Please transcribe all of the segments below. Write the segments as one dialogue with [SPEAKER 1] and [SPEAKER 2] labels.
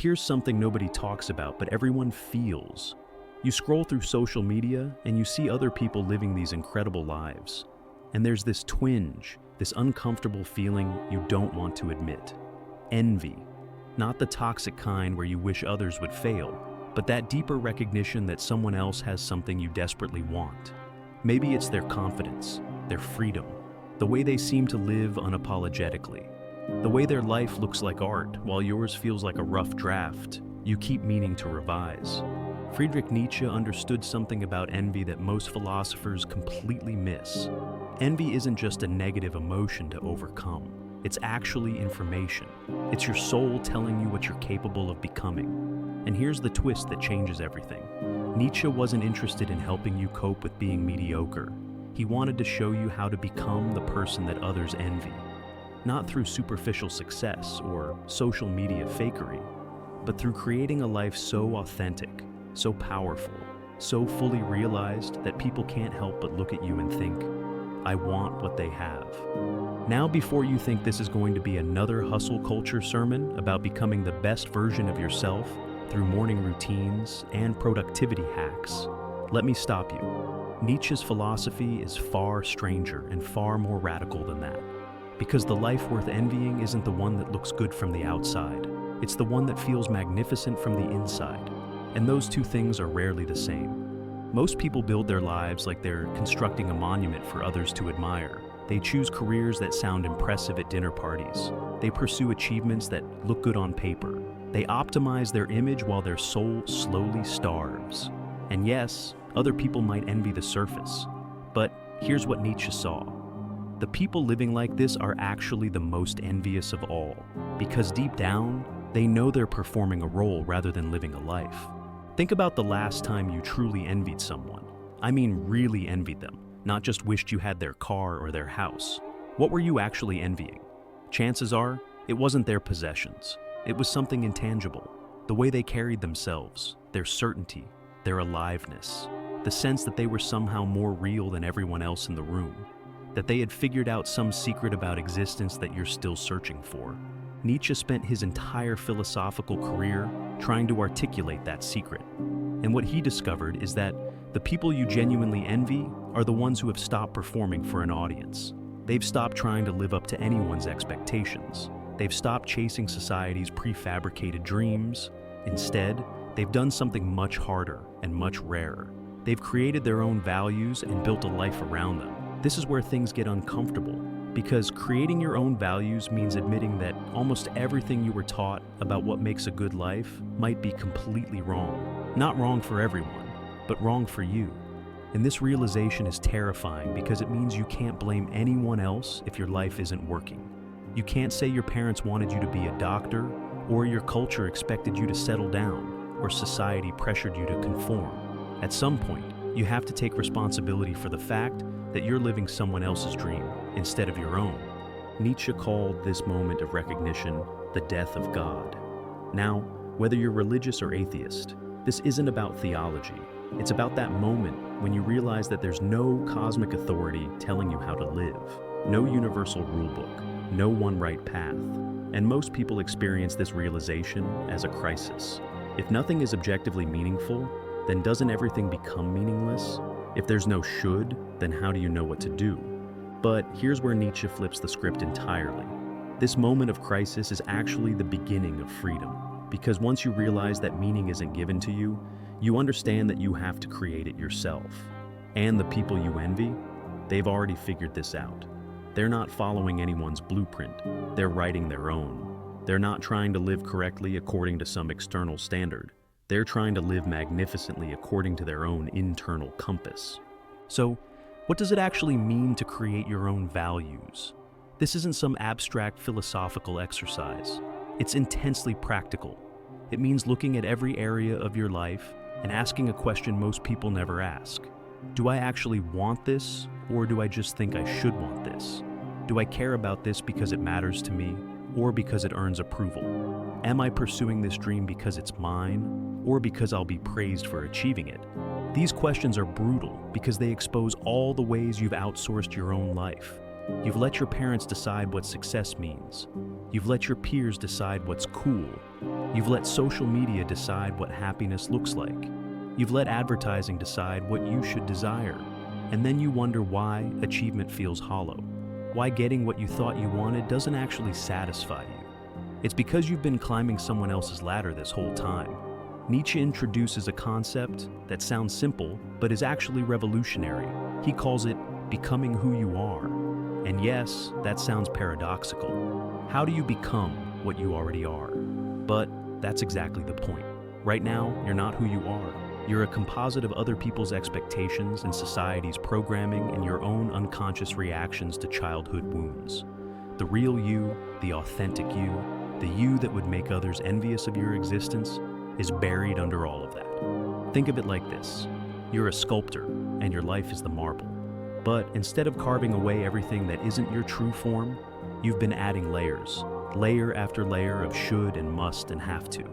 [SPEAKER 1] Here's something nobody talks about, but everyone feels. You scroll through social media and you see other people living these incredible lives. And there's this twinge, this uncomfortable feeling you don't want to admit. Envy. Not the toxic kind where you wish others would fail, but that deeper recognition that someone else has something you desperately want. Maybe it's their confidence, their freedom, the way they seem to live unapologetically. The way their life looks like art, while yours feels like a rough draft you keep meaning to revise. Friedrich Nietzsche understood something about envy that most philosophers completely miss. Envy isn't just a negative emotion to overcome. It's actually information. It's your soul telling you what you're capable of becoming. And here's the twist that changes everything. Nietzsche wasn't interested in helping you cope with being mediocre. He wanted to show you how to become the person that others envy. Not through superficial success or social media fakery, but through creating a life so authentic, so powerful, so fully realized that people can't help but look at you and think, I want what they have. Now, before you think this is going to be another hustle culture sermon about becoming the best version of yourself through morning routines and productivity hacks, let me stop you. Nietzsche's philosophy is far stranger and far more radical than that. Because the life worth envying isn't the one that looks good from the outside. It's the one that feels magnificent from the inside. And those two things are rarely the same. Most people build their lives like they're constructing a monument for others to admire. They choose careers that sound impressive at dinner parties. They pursue achievements that look good on paper. They optimize their image while their soul slowly starves. And yes, other people might envy the surface. But here's what Nietzsche saw. The people living like this are actually the most envious of all, because deep down, they know they're performing a role rather than living a life. Think about the last time you truly envied someone. I mean really envied them, not just wished you had their car or their house. What were you actually envying? Chances are, it wasn't their possessions. It was something intangible. The way they carried themselves, their certainty, their aliveness, the sense that they were somehow more real than everyone else in the room, that they had figured out some secret about existence that you're still searching for. Nietzsche spent his entire philosophical career trying to articulate that secret. And what he discovered is that the people you genuinely envy are the ones who have stopped performing for an audience. They've stopped trying to live up to anyone's expectations. They've stopped chasing society's prefabricated dreams. Instead, they've done something much harder and much rarer. They've created their own values and built a life around them. This is where things get uncomfortable, because creating your own values means admitting that almost everything you were taught about what makes a good life might be completely wrong. Not wrong for everyone, but wrong for you. And this realization is terrifying because it means you can't blame anyone else if your life isn't working. You can't say your parents wanted you to be a doctor, or your culture expected you to settle down, or society pressured you to conform. At some point, you have to take responsibility for the fact that you're living someone else's dream instead of your own. Nietzsche called this moment of recognition the death of God. Now, whether you're religious or atheist, this isn't about theology. It's about that moment when you realize that there's no cosmic authority telling you how to live, no universal rulebook, no one right path. And most people experience this realization as a crisis. If nothing is objectively meaningful, then doesn't everything become meaningless? If there's no should, then how do you know what to do? But here's where Nietzsche flips the script entirely. This moment of crisis is actually the beginning of freedom, because once you realize that meaning isn't given to you, you understand that you have to create it yourself. And the people you envy, they've already figured this out. They're not following anyone's blueprint, they're writing their own. They're not trying to live correctly according to some external standard. They're trying to live magnificently according to their own internal compass. So, what does it actually mean to create your own values? This isn't some abstract philosophical exercise. It's intensely practical. It means looking at every area of your life and asking a question most people never ask. Do I actually want this, or do I just think I should want this? Do I care about this because it matters to me, or because it earns approval? Am I pursuing this dream because it's mine, or because I'll be praised for achieving it? These questions are brutal because they expose all the ways you've outsourced your own life. You've let your parents decide what success means. You've let your peers decide what's cool. You've let social media decide what happiness looks like. You've let advertising decide what you should desire. And then you wonder why achievement feels hollow. Why getting what you thought you wanted doesn't actually satisfy you. It's because you've been climbing someone else's ladder this whole time. Nietzsche introduces a concept that sounds simple, but is actually revolutionary. He calls it becoming who you are. And yes, that sounds paradoxical. How do you become what you already are? But that's exactly the point. Right now, you're not who you are. You're a composite of other people's expectations and society's programming and your own unconscious reactions to childhood wounds. The real you, the authentic you, the you that would make others envious of your existence, is buried under all of that. Think of it like this. You're a sculptor, and your life is the marble. But instead of carving away everything that isn't your true form, you've been adding layers, layer after layer of should and must and have to.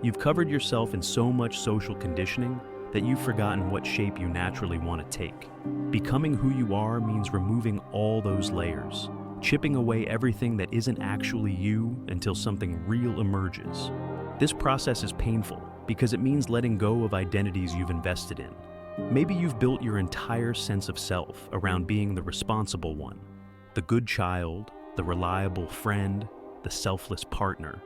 [SPEAKER 1] You've covered yourself in so much social conditioning that you've forgotten what shape you naturally want to take. Becoming who you are means removing all those layers, chipping away everything that isn't actually you until something real emerges. This process is painful because it means letting go of identities you've invested in. Maybe you've built your entire sense of self around being the responsible one, the good child, the reliable friend, the selfless partner.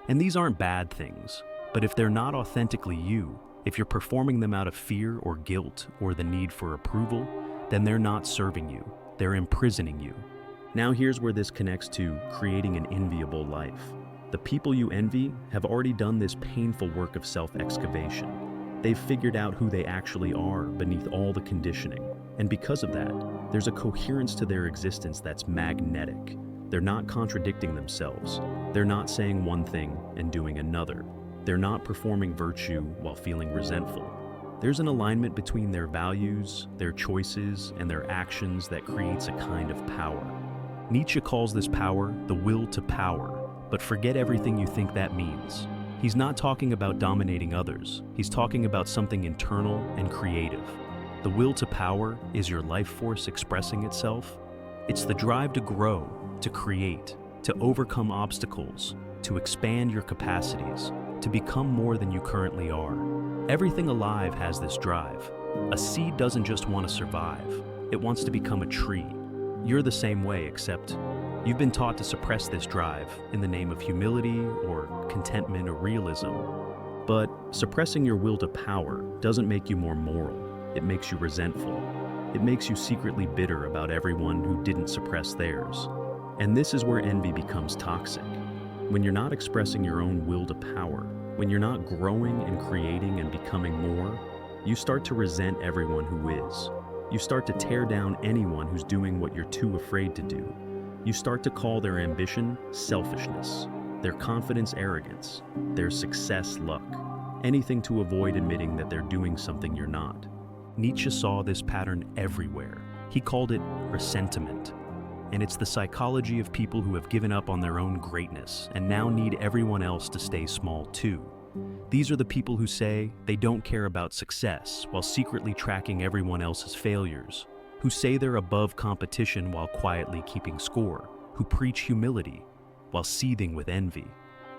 [SPEAKER 1] And these aren't bad things, but if they're not authentically you, if you're performing them out of fear or guilt or the need for approval, then they're not serving you, they're imprisoning you. Now here's where this connects to creating an enviable life. The people you envy have already done this painful work of self-excavation. They've figured out who they actually are beneath all the conditioning. And because of that, there's a coherence to their existence that's magnetic. They're not contradicting themselves. They're not saying one thing and doing another. They're not performing virtue while feeling resentful. There's an alignment between their values, their choices, and their actions that creates a kind of power. Nietzsche calls this power the will to power, but forget everything you think that means. He's not talking about dominating others. He's talking about something internal and creative. The will to power is your life force expressing itself. It's the drive to grow, to create, to overcome obstacles, to expand your capacities, to become more than you currently are. Everything alive has this drive. A seed doesn't just want to survive. It wants to become a tree. You're the same way, except you've been taught to suppress this drive in the name of humility or contentment or realism. But suppressing your will to power doesn't make you more moral. It makes you resentful. It makes you secretly bitter about everyone who didn't suppress theirs. And this is where envy becomes toxic. When you're not expressing your own will to power, when you're not growing and creating and becoming more, you start to resent everyone who is. You start to tear down anyone who's doing what you're too afraid to do. You start to call their ambition selfishness, their confidence arrogance, their success luck, anything to avoid admitting that they're doing something you're not. Nietzsche saw this pattern everywhere. He called it resentment. And it's the psychology of people who have given up on their own greatness and now need everyone else to stay small too. These are the people who say they don't care about success while secretly tracking everyone else's failures, who say they're above competition while quietly keeping score, who preach humility while seething with envy.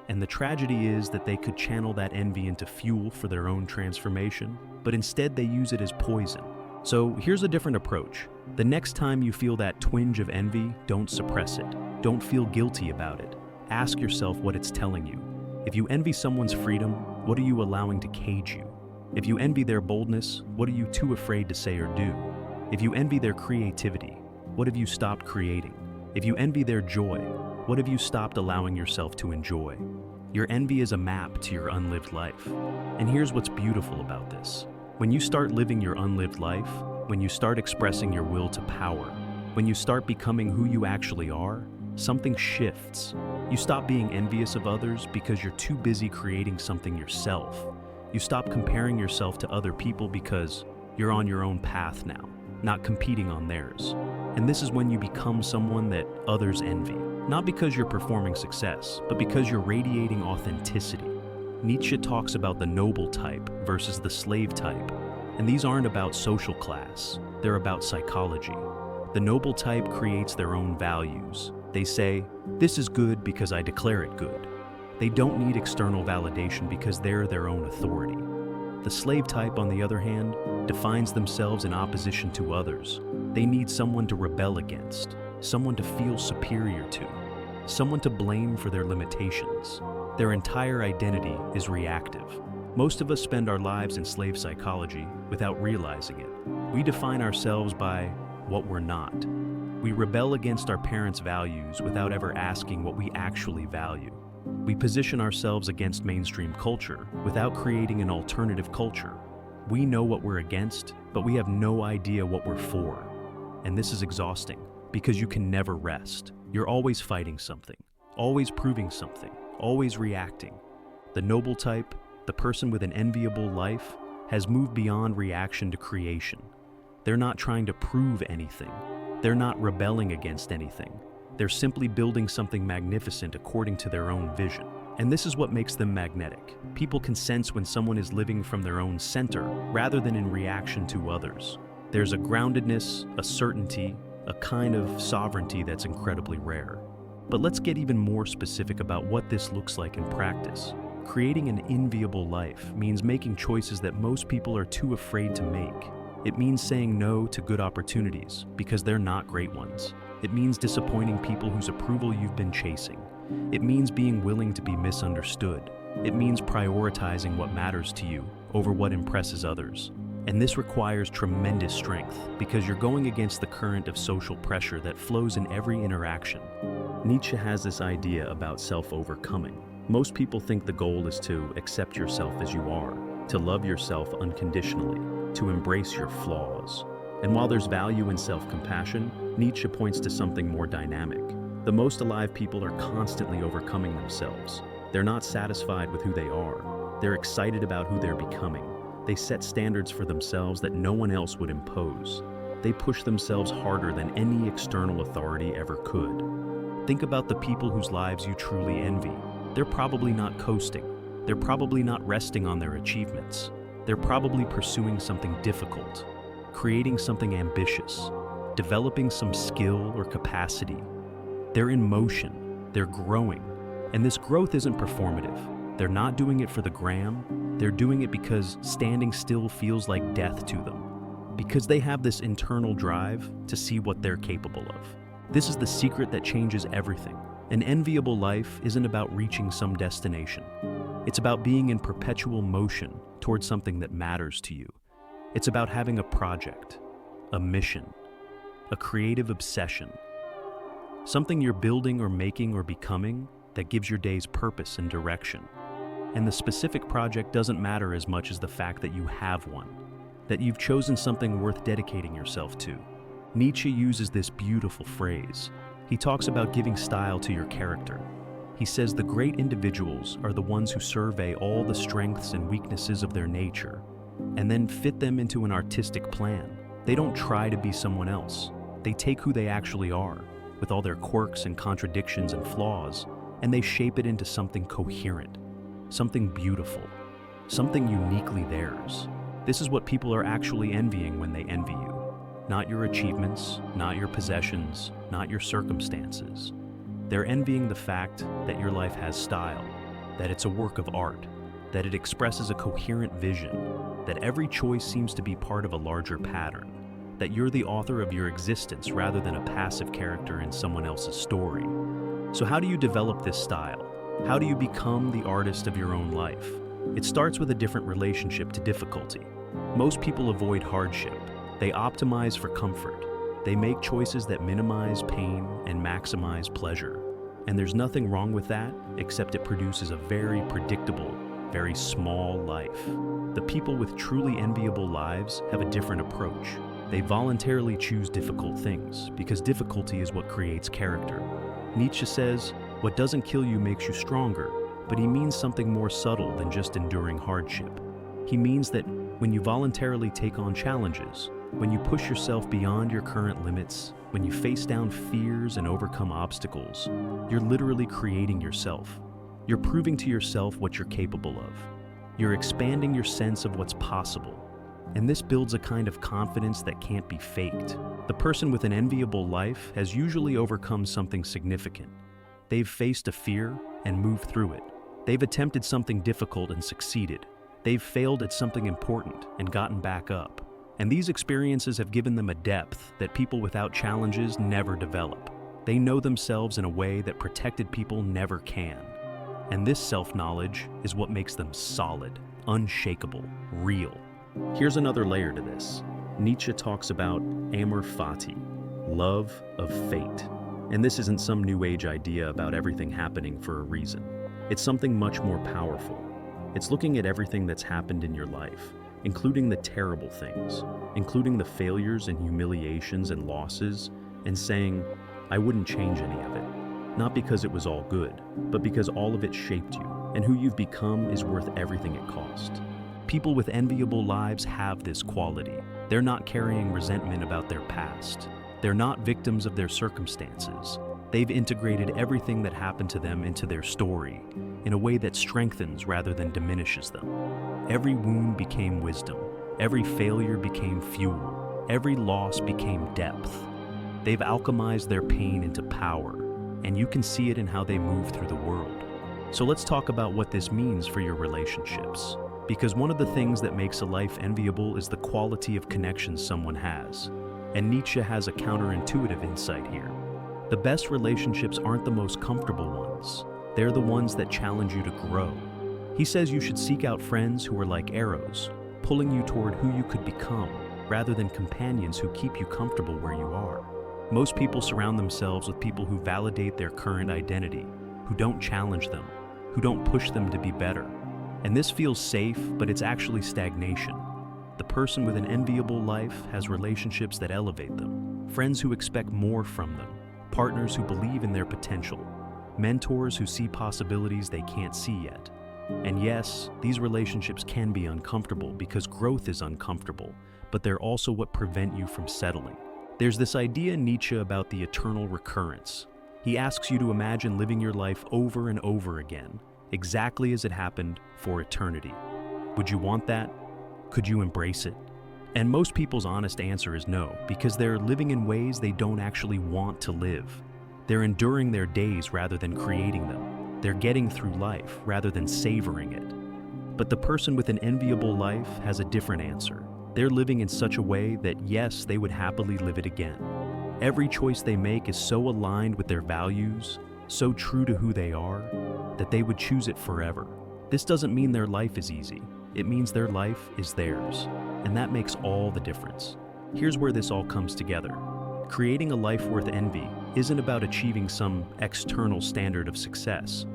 [SPEAKER 1] And the tragedy is that they could channel that envy into fuel for their own transformation, but instead they use it as poison. So here's a different approach. The next time you feel that twinge of envy, don't suppress it. Don't feel guilty about it. Ask yourself what it's telling you. If you envy someone's freedom, what are you allowing to cage you? If you envy their boldness, what are you too afraid to say or do? If you envy their creativity, what have you stopped creating? If you envy their joy, what have you stopped allowing yourself to enjoy? Your envy is a map to your unlived life. And here's what's beautiful about this. When you start living your unlived life, when you start expressing your will to power, when you start becoming who you actually are, something shifts. You stop being envious of others because you're too busy creating something yourself. You stop comparing yourself to other people because you're on your own path now, not competing on theirs. And this is when you become someone that others envy, not because you're performing success, but because you're radiating authenticity. Nietzsche talks about the noble type versus the slave type, and these aren't about social class, they're about psychology. The noble type creates their own values. They say, "This is good because I declare it good." They don't need external validation because they're their own authority. The slave type, on the other hand, defines themselves in opposition to others. They need someone to rebel against, someone to feel superior to, someone to blame for their limitations. Their entire identity is reactive. Most of us spend our lives in slave psychology without realizing it. We define ourselves by what we're not. We rebel against our parents' values without ever asking what we actually value. We position ourselves against mainstream culture without creating an alternative culture. We know what we're against, but we have no idea what we're for. And this is exhausting because you can never rest. You're always fighting something, always proving something, always reacting. The noble type, the person with an enviable life, has moved beyond reaction to creation. They're not trying to prove anything. They're not rebelling against anything. They're simply building something magnificent according to their own vision. And this is what makes them magnetic. People can sense when someone is living from their own center rather than in reaction to others. There's a groundedness, a certainty, a kind of sovereignty that's incredibly rare. But let's get even more specific about what this looks like in practice. Creating an enviable life means making choices that most people are too afraid to make. It means saying no to good opportunities because they're not great ones. It means disappointing people whose approval you've been chasing. It means being willing to be misunderstood. It means prioritizing what matters to you over what impresses others. And this requires tremendous strength because you're going against the current of social pressure that flows in every interaction. Nietzsche has this idea about self-overcoming. Most people think the goal is to accept yourself as you are, to love yourself unconditionally, to embrace your flaws. And while there's value in self-compassion, Nietzsche points to something more dynamic. The most alive people are constantly overcoming themselves. They're not satisfied with who they are. They're excited about who they're becoming. They set standards for themselves that no one else would impose. They push themselves harder than any external authority ever could. Think about the people whose lives you truly envy. They're probably not coasting. They're probably not resting on their achievements. They're probably pursuing something difficult, creating something ambitious, developing some skill or capacity. They're in motion, they're growing, and this growth isn't performative. They're not doing it for the gram, they're doing it because standing still feels like death to them, because they have this internal drive to see what they're capable of. This is the secret that changes everything. An enviable life isn't about reaching some destination. It's about being in perpetual motion towards something that matters to you. It's about having a project, a mission, a creative obsession, something you're building or making or becoming that gives your days purpose and direction. And the specific project doesn't matter as much as the fact that you have one, that you've chosen something worth dedicating yourself to. Nietzsche uses this beautiful phrase. He talks about giving style to your character. He says the great individuals are the ones who survey all the strengths and weaknesses of their nature and then fit them into an artistic plan. They don't try to be someone else. They take who they actually are, with all their quirks and contradictions and flaws, and they shape it into something coherent, something beautiful, something uniquely theirs. This is what people are actually envying when they envy you. Not your achievements, not your possessions, not your circumstances. They're envying the fact that your life has style, that it's a work of art, that it expresses a coherent vision, that every choice seems to be part of a larger pattern, that you're the author of your existence rather than a passive character in someone else's story. So how do you develop this style? How do you become the artist of your own life? It starts with a different relationship to difficulty. Most people avoid hardship. They optimize for comfort. They make choices that minimize pain and maximize pleasure. And there's nothing wrong with that, except it produces a very predictable, very small life. The people with truly enviable lives have a different approach. They voluntarily choose difficult things, because difficulty is what creates character. Nietzsche says, what doesn't kill you makes you stronger, but he means something more subtle than just enduring hardship. He means that when you voluntarily take on challenges, when you push yourself beyond your current limits, when you face down fears and overcome obstacles, you're literally creating yourself. You're proving to yourself what you're capable of. You're expanding your sense of what's possible. And this builds a kind of confidence that can't be faked. The person with an enviable life has usually overcome something significant. They've faced a fear and moved through it. They've attempted something difficult and succeeded. They've failed at something important and gotten back up. And these experiences have given them a depth that people without challenges never develop. They know themselves in a way that protected people never can. And this self-knowledge is what makes them solid, unshakable, real. Here's another layer to this. Nietzsche talks about amor fati, love of fate. And this isn't some new age idea about everything happening for a reason. It's something much more powerful. It's looking at everything that's happened in your life, including the terrible things, including the failures and humiliations and losses, and saying, I wouldn't change any of it. Not because it was all good, but because all of it shaped you, and who you've become is worth everything it cost. People with enviable lives have this quality. They're not carrying resentment about their past. They're not victims of their circumstances. They've integrated everything that happened to them into their story in a way that strengthens rather than diminishes them. Every wound became wisdom. Every failure became fuel. Every loss became depth. They've alchemized their pain into power, and you can see it in how they move through the world. So let's talk about what this means for your relationships. Because one of the things that makes a life enviable is the quality of connections someone has. And Nietzsche has a counterintuitive insight here. The best relationships aren't the most comfortable ones. They're the ones that challenge you to grow. He says you should seek out friends who are like arrows, pulling you toward who you could become, rather than companions who keep you comfortable where you are. Most people surround themselves with people who validate their current identity, who don't challenge them, who don't push them to be better. And this feels safe, but it's actually stagnation. The person with an enviable life has relationships that elevate them, friends who expect more from them, partners who believe in their potential, mentors who see possibilities they can't see yet. And yes, these relationships can be uncomfortable because growth is uncomfortable, but they're also what prevent you from settling. There's this idea in Nietzsche about the eternal recurrence. He asks you to imagine living your life over and over again, exactly as it happened for eternity. Would you want that? Could you embrace it? And most people's honest answer is no, because they're living in ways they don't actually want to live. They're enduring their days rather than creating them. They're getting through life rather than savoring it. But the person with an enviable life has a different answer. They're living in such a way that yes, they would happily live it again. Every choice they make is so aligned with their values, so true to who they are, that they would choose it forever. This doesn't mean their life is easy. It means their life is theirs, and that makes all the difference. Here's where this all comes together. Creating a life worth envy isn't about achieving some external standard of success.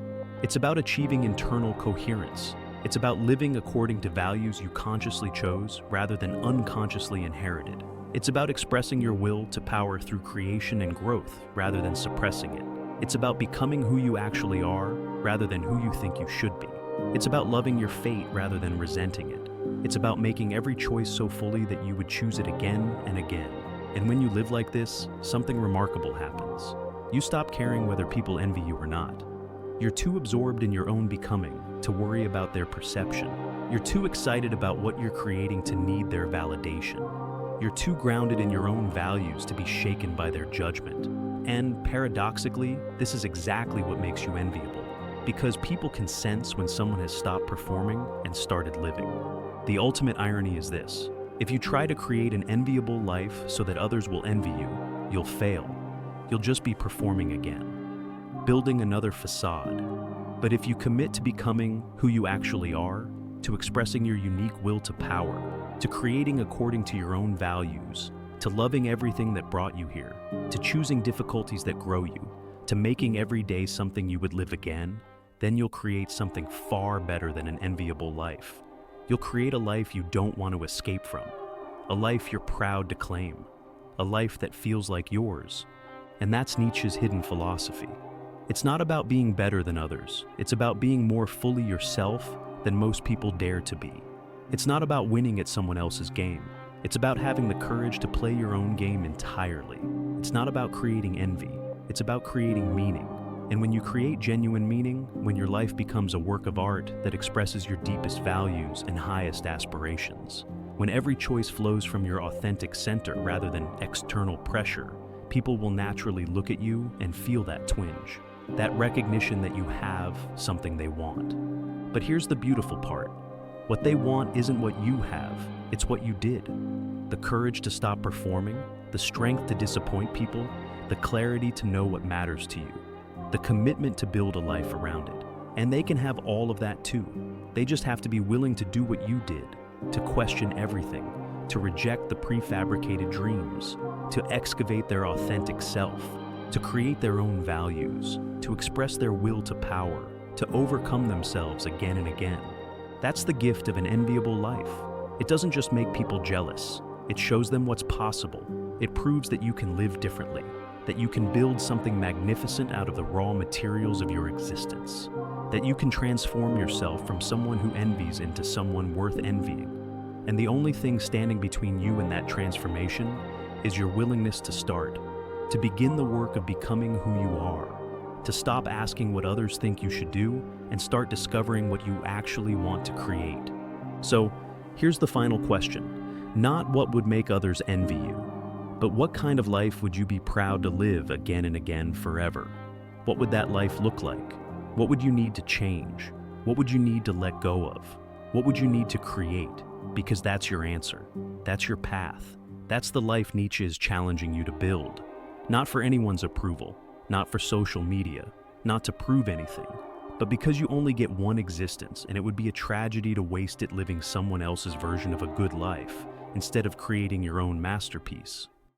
[SPEAKER 1] It's about achieving internal coherence. It's about living according to values you consciously chose rather than unconsciously inherited. It's about expressing your will to power through creation and growth rather than suppressing it. It's about becoming who you actually are rather than who you think you should be. It's about loving your fate rather than resenting it. It's about making every choice so fully that you would choose it again and again. And when you live like this, something remarkable happens. You stop caring whether people envy you or not. You're too absorbed in your own becoming to worry about their perception. You're too excited about what you're creating to need their validation. You're too grounded in your own values to be shaken by their judgment. And paradoxically, this is exactly what makes you enviable. Because people can sense when someone has stopped performing and started living. The ultimate irony is this. If you try to create an enviable life so that others will envy you, you'll fail. You'll just be performing again, building another facade. But if you commit to becoming who you actually are, to expressing your unique will to power, to creating according to your own values, to loving everything that brought you here, to choosing difficulties that grow you, to making every day something you would live again, then you'll create something far better than an enviable life. You'll create a life you don't want to escape from, a life you're proud to claim, a life that feels like yours. And that's Nietzsche's hidden philosophy. It's not about being better than others. It's about being more fully yourself than most people dare to be. It's not about winning at someone else's game. It's about having the courage to play your own game entirely. It's not about creating envy. It's about creating meaning. And when you create genuine meaning, when your life becomes a work of art that expresses your deepest values and highest aspirations, When every choice flows from your authentic center rather than external pressure, people will naturally look at you and feel that twinge, that recognition that you have something they want. But here's the beautiful part. What they want isn't what you have, it's what you did. The courage to stop performing, the strength to disappoint people, the clarity to know what matters to you, the commitment to build a life around it. And they can have all of that too. They just have to be willing to do what you did, to question everything, to reject the prefabricated dreams, to excavate their authentic self, to create their own values, to express their will to power, to overcome themselves again and again. That's the gift of an enviable life. It doesn't just make people jealous. It shows them what's possible. It proves that you can live differently, that you can build something magnificent out of the raw materials of your existence, that you can transform yourself from someone who envies into someone worth envying. And the only thing standing between you and that transformation is your willingness to start, to begin the work of becoming who you are, to stop asking what others think you should do and start discovering what you actually want to create. So, here's the final question. Not what would make others envy you, but what kind of life would you be proud to live again and again forever? What would that life look like? What would you need to change? What would you need to let go of? What would you need to create? Because that's your answer. That's your path. That's the life Nietzsche is challenging you to build. Not for anyone's approval, not for social media, not to prove anything, but because you only get one existence and it would be a tragedy to waste it living someone else's version of a good life instead of creating your own masterpiece.